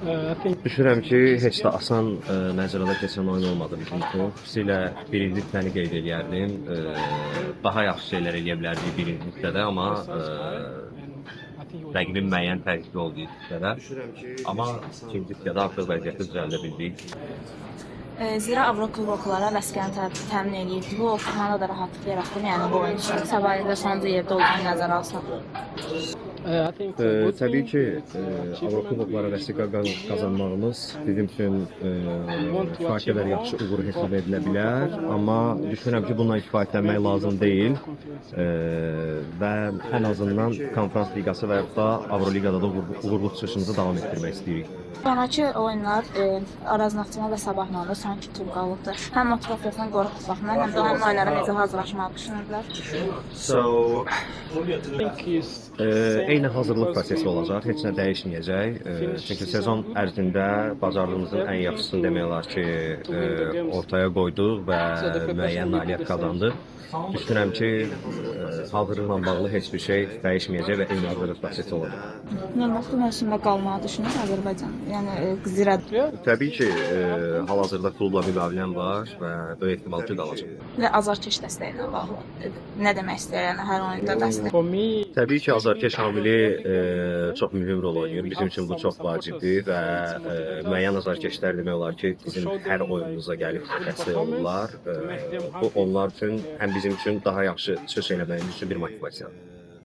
Düşünürəm ki, heç də asan məcrada keçən oyun olmadı bizim üçün. Xüsusilə birinci hissəni qeyd edərdim. Daha yaxşı şeylər eləyə bilərdik birinci hissədə, amma rəqibin müəyyən tərkibi oldu ilk hissədə. Amma ikinci hissədə artıq vəziyyəti düzəldə bildik. Zira Avrokuboklara vəsgəni təmin edib. Bu komanda da rahatlıq yaratdı, yəni bu oyun üçün. Səvayədə sonuncu yerdə olduğunu nəzərə alsaq. Təbii ki, Avrokuboklara vəsiqə qazanmağımız bizim üçün kifayət qədər yaxşı uğur hesab edilə bilər, amma düşünürəm ki, bundan kifayətlənmək lazım deyil və ən azından Konferans Liqası və yaxud da Avroliqada da uğurlu çıxışımızı davam etdirmək istəyirik. Sonrakı oyunlar Araz Naxçıvan və Sabahla sanki tur qalıbdır. Həm motivasiyasını qorub tutmaqla, həm də həmin oyunlara necə hazırlaşmağı düşünürlər. Eyni hazırlıq prosesi olacaq, heç nə dəyişməyəcək. Çünki sezon ərzində bacardığımızın ən yaxşısını demək olar ki, ortaya qoyduq və müəyyən nailiyyət qazandıq. Düşünürəm ki, hazırlıqla bağlı heç bir şey dəyişməyəcək və eyni hazırlıq prosesi olacaq. Növbəti mövsümdə qalmağı düşünür Azərbaycan. Yəni zira Təbii ki, hal-hazırda klubla müqaviləm var və böyük ehtimal ki, qalacaq. və azarkeş dəstəyi ilə bağlı. Nə demək istəyir, yəni hər oyunda dəstək? Təbii ki, azarkeş amili çox mühüm rol oynayır. Bizim üçün bu çox vacibdir və müəyyən azarkeşlər demək olar ki, bizim hər oyunumuza gəlib dəstək olurlar. Bu onlar üçün həm bizim üçün daha yaxşı çıxış eləməyimiz üçün bir motivasiyadır.